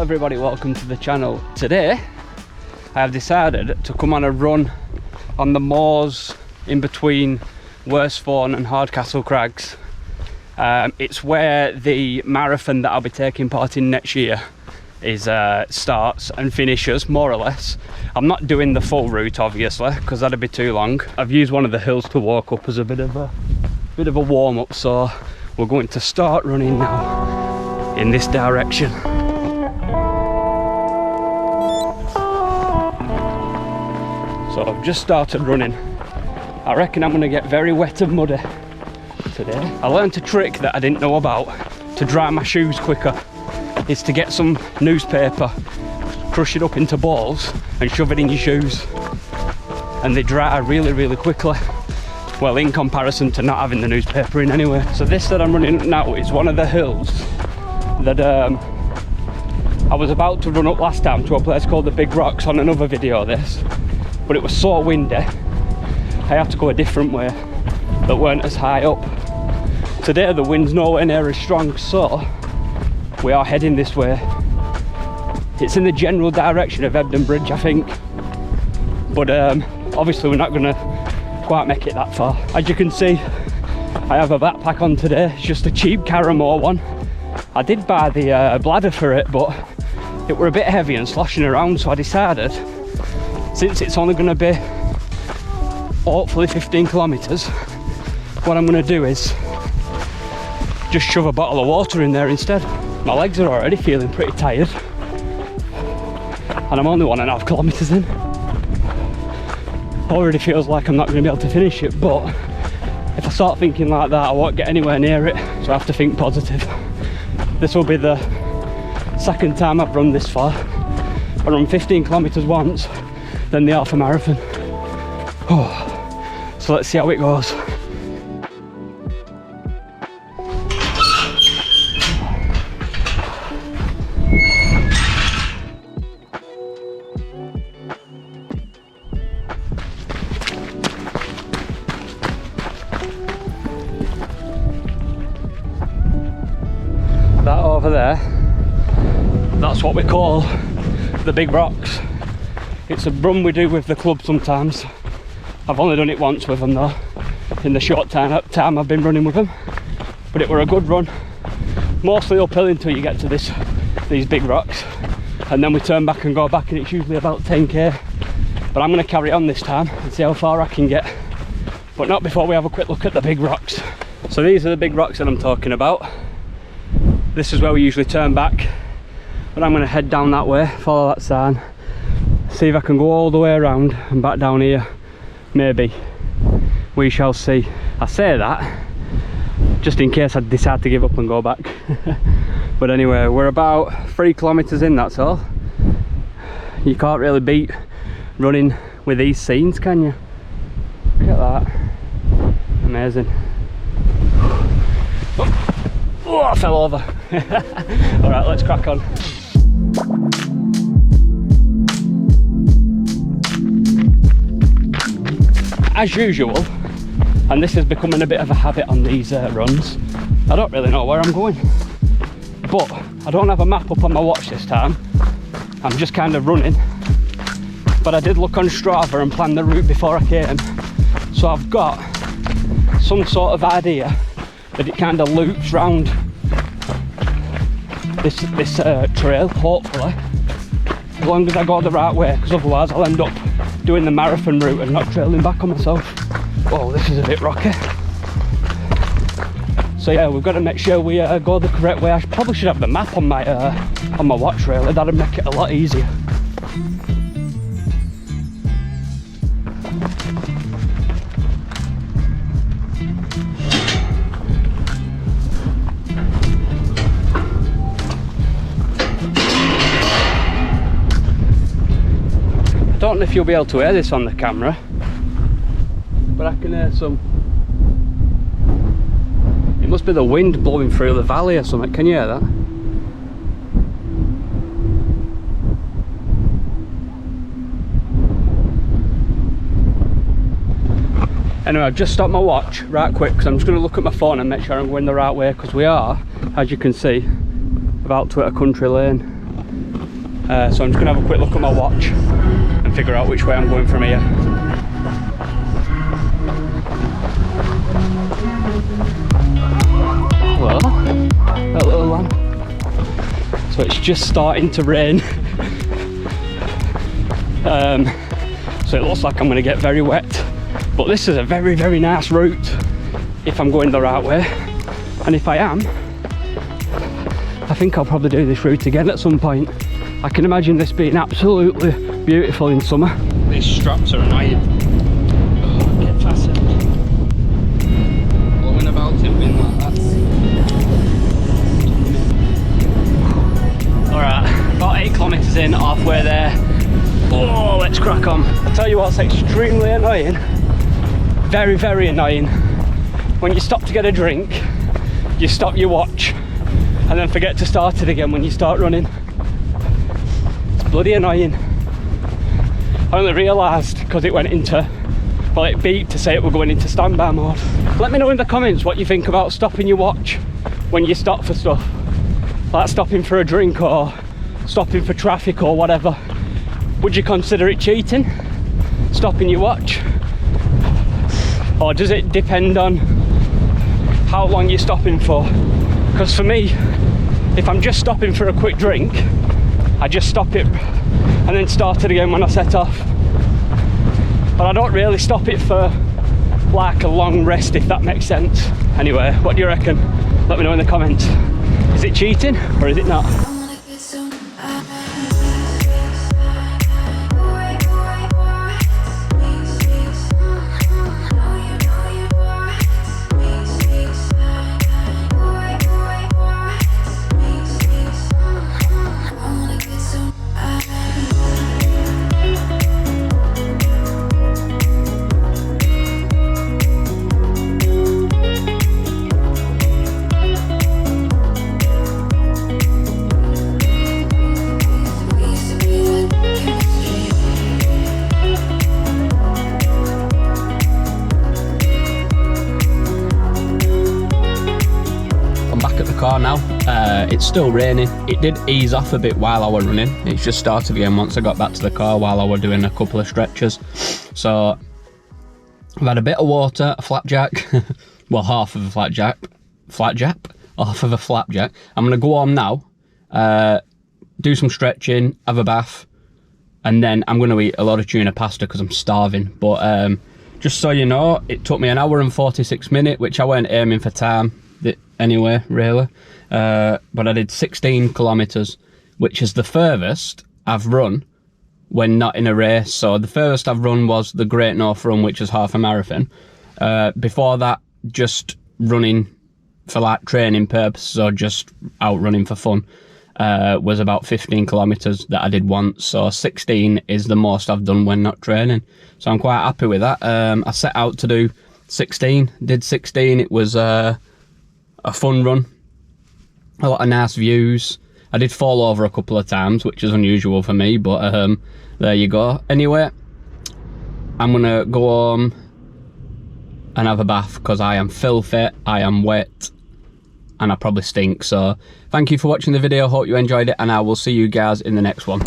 everybody, welcome to the channel. Today I have decided to come on a run on the moors in between Worsthorne and Hardcastle Crags. It's where the marathon that I'll be taking part in next year is starts and finishes, more or less. I'm not doing the full route obviously because that'd be too long. I've used one of the hills to walk up as a bit of a warm-up, so we're going to start running now in this direction. So I've just started running. I reckon I'm going to get very wet and muddy today. I learned a trick that I didn't know about to dry my shoes quicker. Is to get some newspaper, crush it up into balls and shove it in your shoes, and they dry really quickly. Well, in comparison to not having the newspaper in anyway. So this that I'm running now is one of the hills that I was about to run up last time to a place called the Big Rocks on another video of this, but it was so windy I had to go a different way that weren't as high up. Today the wind's nowhere near as strong, so we are heading this way. It's in the general direction of Ebden Bridge, I think, but obviously we're not going to quite make it that far. As you can see, I have a backpack on today. It's just a cheap Caramore one. I did buy the bladder for it, but it were a bit heavy and sloshing around, so I decided, since it's only going to be hopefully 15 kilometres, what I'm going to do is just shove a bottle of water in there instead. My legs are already feeling pretty tired and I'm only 1.5 kilometres in. Already feels like I'm not going to be able to finish it, but if I start thinking like that I won't get anywhere near it, so I have to think positive. This will be the second time I've run this far. I run 15 kilometres once, then the half a marathon. So let's see how it goes. That over there, that's what we call the Big Rocks. It's a run we do with the club sometimes. I've only done it once with them though, in the short time I've been running with them, but it were a good run. Mostly uphill until you get to these big rocks, and then we turn back and go back, and it's usually about 10k. But I'm going to carry on this time and see how far I can get, but not before we have a quick look at the big rocks. So these are the big rocks that I'm talking about. This is where we usually turn back, but I'm going to head down that way, follow that sign, see if I can go all the way around and back down here. Maybe. We shall see. I say that just in case I decide to give up and go back. But anyway, we're about 3 kilometres in, that's all. You can't really beat running with these scenes, can you? Look at that. Amazing. Oh, I fell over. Alright, let's crack on. As usual, and this is becoming a bit of a habit on these runs, I don't really know where I'm going, but I don't have a map up on my watch this time. I'm just kind of running, but I did look on Strava and plan the route before I came, so I've got some sort of idea that it kind of loops round this trail, hopefully, as long as I go the right way, because otherwise I'll end up doing the marathon route and not trailing back on myself. Whoa, this is a bit rocky. So yeah, we've got to make sure we go the correct way. I probably should have the map on my watch really, that'd make it a lot easier. I don't know if you'll be able to hear this on the camera, but I can hear some. It must be the wind blowing through the valley or something. Can you hear that? Anyway, I've just stopped my watch right quick because I'm just going to look at my phone and make sure I'm going the right way, because we are, as you can see, about to hit a country lane. So I'm just gonna have a quick look at my watch and figure out which way I'm going from here. Well, that little lamb. So it's just starting to rain. So it looks like I'm going to get very wet, but this is a very, very nice route if I'm going the right way. And if I am, I think I'll probably do this route again at some point. I can imagine this being absolutely beautiful in summer. These straps are annoying. Oh, get fastened. Blowing about in wind like that. Alright, about 8 kilometres in, halfway there. Oh, let's crack on. I'll tell you what's extremely annoying, very, very annoying. When you stop to get a drink, you stop your watch and then forget to start it again when you start running. It's bloody annoying. I only realised because it went into, well, it beeped to say it were going into standby mode. Let me know in the comments what you think about stopping your watch when you stop for stuff. Like stopping for a drink or stopping for traffic or whatever. Would you consider it cheating, stopping your watch? Or does it depend on how long you're stopping for? Because for me, if I'm just stopping for a quick drink, I just stop it and then start it again when I set off. But I don't really stop it for like a long rest, if that makes sense. Anyway, what do you reckon? Let me know in the comments. Is it cheating or is it not? Car now. It's still raining. It did ease off a bit while I was running. It's just started again once I got back to the car while I was doing a couple of stretches. So I've had a bit of water, a flapjack, well, half of a flapjack, half of a flapjack. I'm gonna go home now, do some stretching, have a bath, and then I'm gonna eat a lot of tuna pasta because I'm starving. But just so you know, it took me 1 hour and 46 minutes, which I weren't aiming for time anyway, really. But I did 16 kilometres, which is the furthest I've run when not in a race. So the furthest I've run was the Great North Run, which is half a marathon. Before that, just running for like training purposes or just out running for fun, was about 15 kilometres that I did once. So 16 is the most I've done when not training. So I'm quite happy with that. I set out to do 16, did 16. It was a fun run, a lot of nice views. I did fall over a couple of times, which is unusual for me, but there you go. Anyway, I'm gonna go home and have a bath because I am filthy, I am wet, and I probably stink. So thank you for watching the video, hope you enjoyed it, and I will see you guys in the next one.